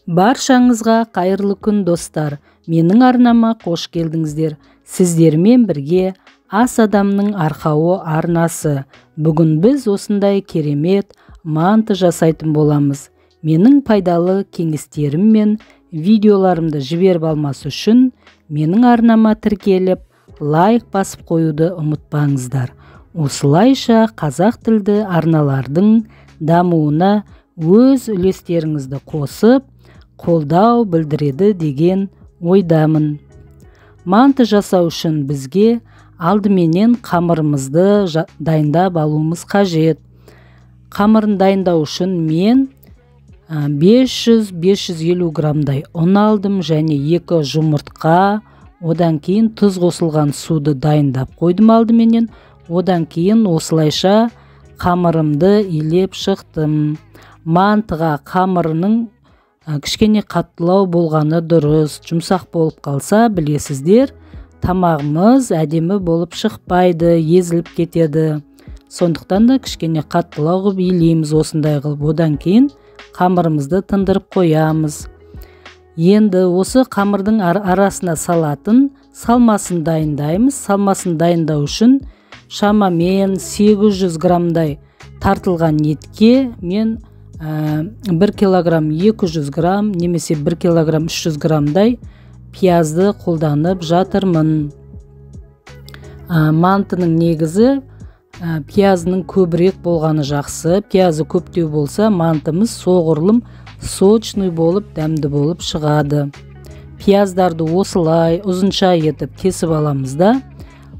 Баршаңызға қайырлы күн достар. Менің арнама қош келдіңіздер. Сіздермен бірге Ас адамның арқауы арнасы. Бүгін біз осындай керемет манты жасайтын боламыз. Менің пайдалы кеңестерім мен видеоларымды жіберіп алмас үшін менің арнама тіркеліп, лайк басып қоюды ұмытпаңыздар. Осылайша қазақ тілді арналардың дамуына өз үлестеріңізді қосып, қолдау білдіреді деген ойдамын. Манты жасау үшін бізге алдыменен қамырымызды дайындап алуымыз қажет. Қамырын дайындау үшін мен 500-550 граммдай ұн алдым және 2 жұмыртқа, одан кейін тұз қосылған суды дайындап қойдым алдыменен. Одан кейін осылайша қамырымды илеп шықтым. Мантыға қамырының кішкене қаттылау болғаны дұрыс. Жұмсақ болып қалса, білесіздер, тамағымыз әдемі болып шықпайды, езіліп кетеді. Сондықтан да кішкене қаттылау қылып илейміз осындай қылып. Одан кейін қамырымызды тындырып қоямыз. Енді осы қамырдың арасына салатын салмасын дайындаймыз. Салмасын дайындау үшін шамамен 800 граммдай тартылған етке мен 1 килограмм 200 грамм немесе 1 килограмм 300 граммдай пиязды қолданып жатырмын. Мантының негізі пиязының көбірек болғаны жақсы. Пиязы көптеу болса, мантымыз соғұрлым сочный болып, дәмді болып шығады. Пияздарды осылай ұзынша етіп кесіп аламыз да,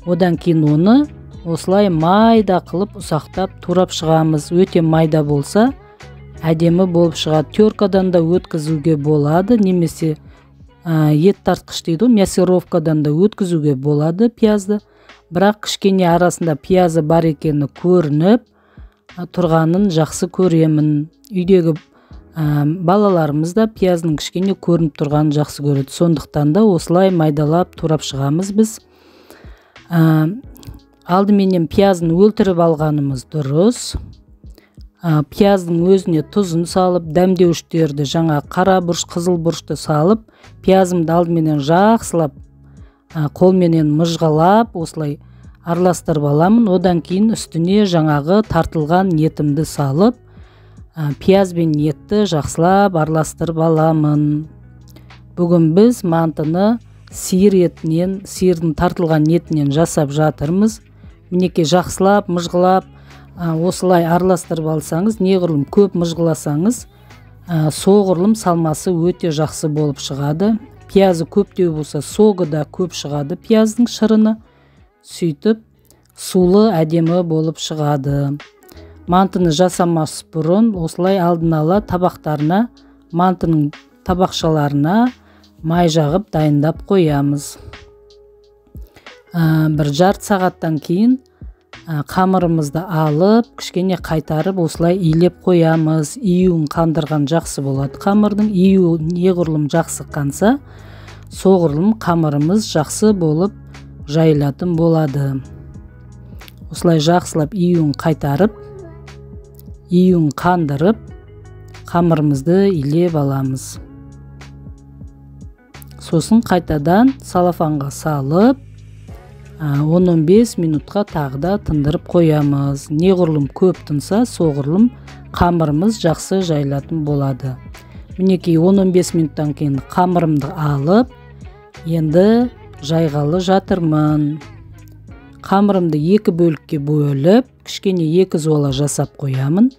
одан кейін оны осылай майда қылып ұсақтап турап шығамыз. Өте майда болса, әдемі болып шығады. Теркадан да өткізуге болады, немесе ет тартқыш дейді, мясировкадан да өткізуге болады пиязды. Бірақ кішкене арасында пиязы бар екені көрініп тұрғанын жақсы көремін. Үйдегі балаларымыз да пияздың кішкене көрініп тұрғанын жақсы көреді. Сондықтан да осылай майдалап турап шығамыз біз. Алдыменен пиязын өлтіріп алғанымыз дұрыс. Пияздың өзіне тұзын салып, дәмдеуіштерді, жаңа қара бұрыш, қызыл бұрышты салып, пиязымды алдыменен жақсылап, қолменен мұжғалап, осылай араластырып аламын. Одан кейін үстіне жаңағы тартылған етімді салып, пияз бен етті жақсылап араластырып аламын. Бүгін біз мантыны сиыр етінен, сиырдың тартылған етінен жасап жатырмыз. Мінекей жақсылап, мұжғылап, осылай араластырып алсаңыз, неғұрлым көп мұжғыласаңыз, соғұрлым салмасы өте жақсы болып шығады. Пиязы көптеу болса, соғы да көп шығады пияздың шырыны. Сөйтіп, сулы әдемі болып шығады. Мантыны жасамас бұрын осылай алдын ала табақтарына, мантының табақшаларына май жағып дайындап қоямыз. Бір жарты сағаттан кейін қамырымызды алып, кішкене қайтарып, осылай илеп қоямыз. Июін қандырған жақсы болады. Қамырдың июі неғұрлым жақсы қанса, соғұрлым қамырымыз жақсы болып жайылатын болады. Осылай жақсылап июін қайтарып, июін қандырып, қамырымызды илеп аламыз. Сосын қайтадан салафанға салып, 10-15 минутқа тағыда тындырып қоямыз. Неғұрлым көп тынса, соғұрлым қамырымыз жақсы жайылатын болады. Мінекей 10-15 минуттан кейін қамырымды алып, енді жайғалы жатырмын. Қамырымды 2 бөлікке бөліп, кішкене 2 зола жасап қоямын.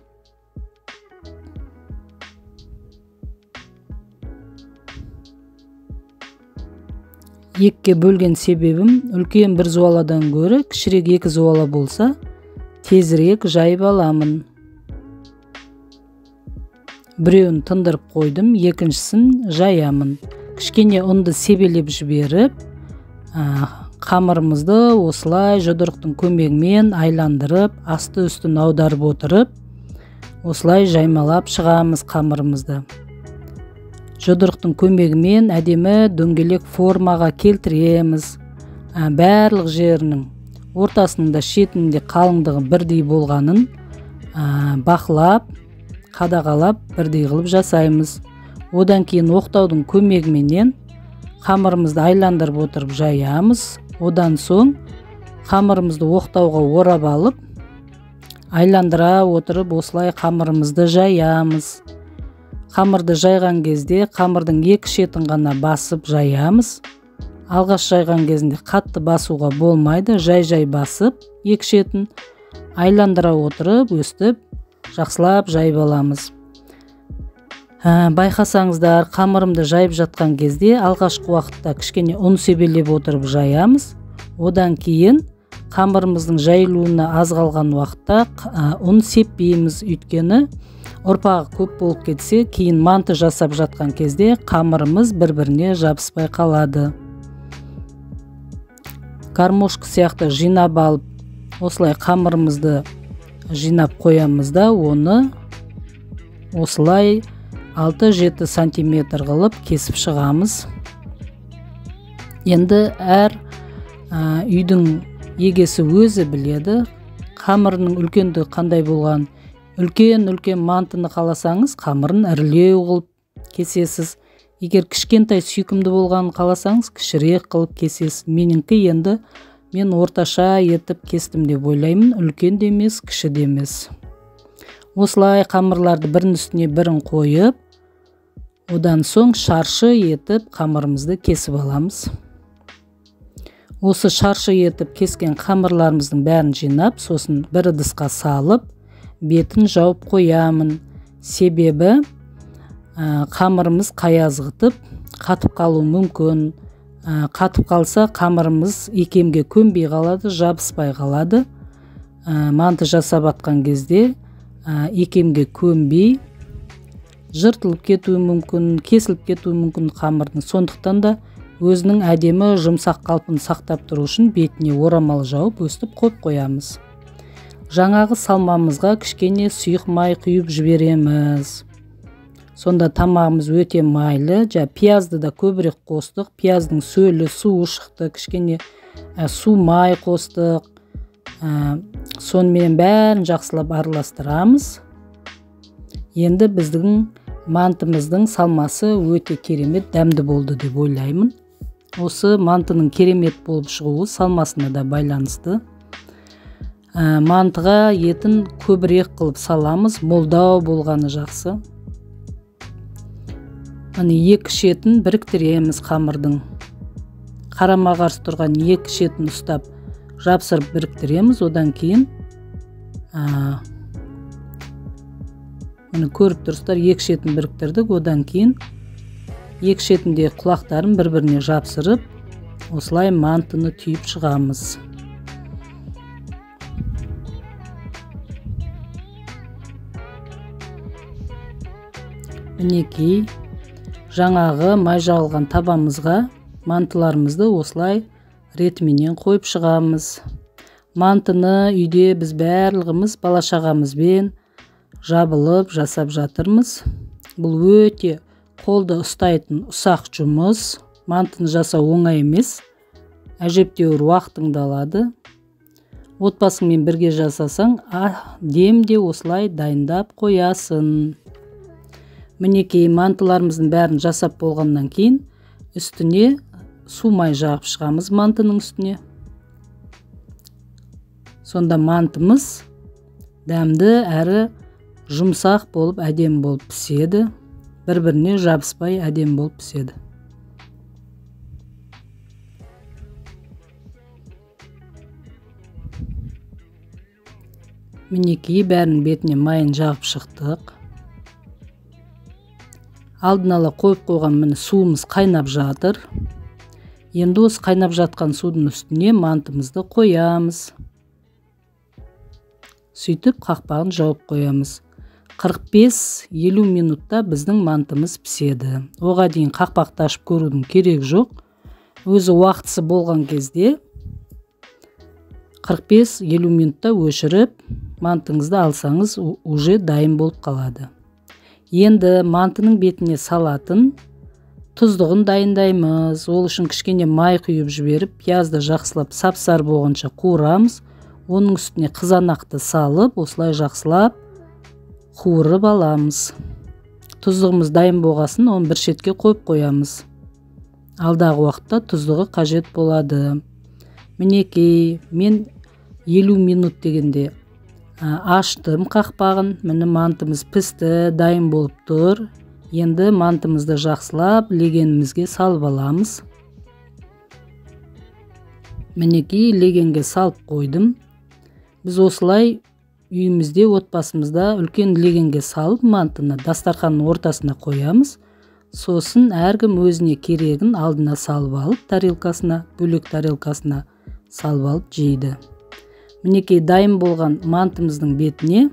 Екіге бөлген себебім, үлкен бір зуаладан гөрі кішірек 2 зуала болса, тезірек жайып аламын. Біреуін тындырып қойдым, екіншісін жаямын. Кішкене ұнды себелеп жіберіп, қамырымызды осылай жұдырықтың көмегімен айландырып, асты үстін аударып отырып, осылай жаймалап шығамыз қамырымызды. Жұдырықтың көмегімен әдемі дөңгелек формаға келтіреміз. Барлық жерінің ортасының да шетінде қалыңдығы бірдей болғанын бақылап, қадағалап бірдей қылып жасаймыз. Одан кейін оқтаудың көмегіменен қамырымызды айландырып отырып жаямыз. Одан соң қамырымызды оқтауға орап алып, айландыра отырып осылай қамырымызды жаямыз. Қамырды жайған кезде қамырдың екі шетін ғана басып жаямыз. Алғаш жайған кезінде қатты басуға болмайды, жай басып, екі шетін айландыра отырып, өстіп, жақсылап жайып аламыз. Байқасаңыздар, қамырымды жайып жатқан кезде алғашқы уақытта кішкене ұн себелеп отырып жаямыз. Одан кейін қамырымыздың жайылуына аз қалған уақытта ұн сеппейміз, өйткені ұрпағы көп болып кетсе, кейін манты жасап жатқан кезде қамырымыз бір-біріне жабыспай қалады. Гармошка сияқты жинап алып, осылай қамырымызды жинап қоямыз да, оны осылай 6-7 сантиметр қылып кесіп шығамыз. Енді әр үйдің егесі өзі біледі, қамырының үлкенді қандай болған. Үлкен мантыны қаласаңыз, қамырын ірілеу қылып кесесіз. Егер кішкентай сүйкімді болғанын қаласаңыз, кішірек қылып кесесіз. Меніңкі енді мен орташа етіп кестім деп ойлаймын, үлкен де емес, кіші де емес. Осылай қамырларды бірінің үстіне бірін қойып, одан соң шаршы етіп қамырымызды кесіп аламыз. Осы шаршы етіп кескен қамырларымыздың бәрін жинап, сосын бір ыдысқа салып, бетін жауып қоямын. Себебі қамырымыз қаязғытып, қатып қалу мүмкін. Қатып қалса, қамырымыз икемге көнбей қалады, жабыспай қалады. Манты жасап атқан кезде икемге көнбей, жыртылып кетуі мүмкін, кесіліп кетуі мүмкін қамырдың. Сондықтан да өзінің әдемі жұмсақ қалпын сақтап тұру үшін бетіне орамал жауып, өстіп қойып қоямыз. Жаңағы салмамызға кішкене сұйық май құйып жібереміз. Сонда тамағымыз өте майлы. Пиязды да көбірек қостық. Пияздың сөлі, суы шықты, кішкене су май қостық. Сонымен бәрін жақсылап араластырамыз. Енді біздің мантымыздың салмасы өте керемет, дәмді болды деп ойлаймын. Осы мантының керемет болып шығуы салмасына да байланысты. Мантыға етін көбірек қылып саламыз, молдау болғаны жақсы. Екі шетін біріктіреміз қамырдың. Қарама-қарсы тұрған екі шетін ұстап, жапсырып біріктіреміз. Одан кейін көріп тұрсыздар, екі шетін біріктірдік. Одан кейін екі шетінде құлақтарын бір-біріне жапсырып, осылай мантыны түйіп шығамыз. Мінекей, жаңағы май жағылған табамызға мантыларымызды осылай ретіменен қойып шығамыз. Мантыны үйде біз барлығымыз бала-шағамызбен жабылып жасап жатырмыз. Бұл өте қолды ұстайтын ұсақ жұмыс. Мантыны жасау оңай емес. Әжептәуір уақытыңды алады. Отбасыңмен бірге жасасаң, демде осылай дайындап қоясың. Мінекей, мантыларымыздың бәрін жасап болғаннан кейін үстіне су май жағып шығамыз мантының үстіне. Сонда мантымыз дәмді әрі жұмсақ болып, әдем болып піседі. Бір-біріне жабыспай әдем болып піседі. Мінекей, бәрінің бетіне майын жағып шықтық. Алдын ала қойып қойған суымыз қайнап жатыр. Енді осы қайнап жатқан судың үстіне мантымызды қоямыз. Сөйтіп қақпағын жауып қоямыз. 45-50 минутта біздің мантымыз піседі. Оға дейін қақпақты ашып көрудің керек жоқ. Өзі уақытысы болған кезде 45-50 минутта өшіріп, мантыңызды алсаңыз, уже дайын болып қалады. Енді мантының бетіне салатын тұздығын дайындаймыз. Ол үшін кішкене май құйып жіберіп, пиязды жақсылап сап-сары болғанша қуырамыз. Оның үстіне қызанақты салып, осылай жақсылап қуырып аламыз. Тұздығымыз дайын болғасын, оны бір шетке қойып қоямыз. Алдағы уақытта тұздығы қажет болады. Мінекей, мен 50 минут дегенде аштым қақпағын. Міне мантымыз пісті, дайын болып тұр. Енді мантымызды жақсылап легенімізге салып аламыз. Мінекей, легенге салып қойдым. Біз осылай үйімізде, отбасымызда үлкен легенге салып, мантыны дастарханның ортасына қоямыз. Сосын әркім өзіне керегін алдына салып алып, тарелкасына, бөлек тарелкасына салып алып жейді. Мінекей, дайын болған мантымыздың бетіне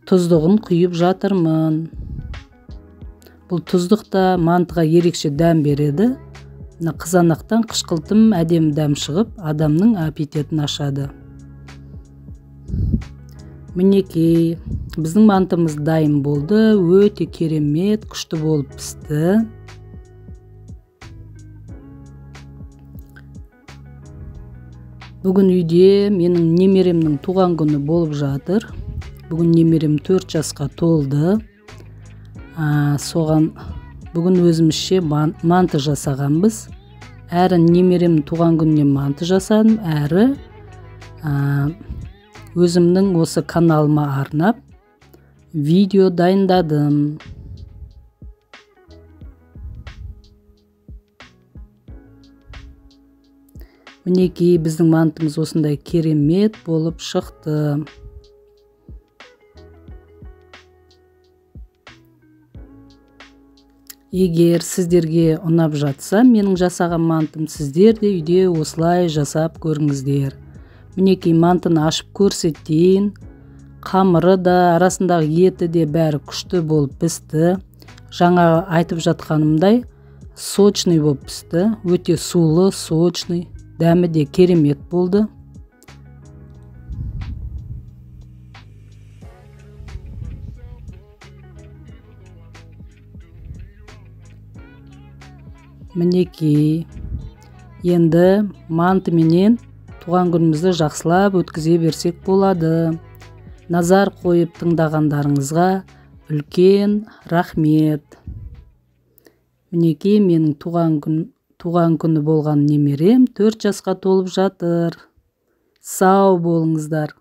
тұздығын құйып жатырмын. Бұл тұздық та мантыға ерекше дәм береді. Қызанақтан қышқылтым әдемі дәм шығып, адамның аппетитін ашады. Мінекей, біздің мантымыз дайын болды. Өте керемет, күшті болып пісті. Бүгін үйде менің немеремнің туған күні болып жатыр. Бүгін немерем 4 жасқа толды. Соған бүгін өзімізше манты жасағанбыз. Әрі немеремнің туған күніне манты жасадым, әрі өзімнің осы каналыма арнап видео дайындадым. Мінекей, біздің мантымыз осындай керемет болып шықты. Егер сіздерге ұнап жатса, менің жасаған мантым, сіздер де үйде осылай жасап көріңіздер. Мінекей, мантыны ашып көрсетейін. Қамыры да, арасындағы еті де бәрі күшті болып пісті. Жаңа айтып жатқанымдай, сочный болып пісті. Өте сулы, сочный. Дәмі де керемет болды. Мінекей, енді манты менен туған күнімізді жақсылап өткізе берсек болады. Назар қойып тыңдағандарыңызға үлкен рахмет. Мінекей, менің туған күні болған немерем 4 жасқа толып жатыр. Сау болыңыздар.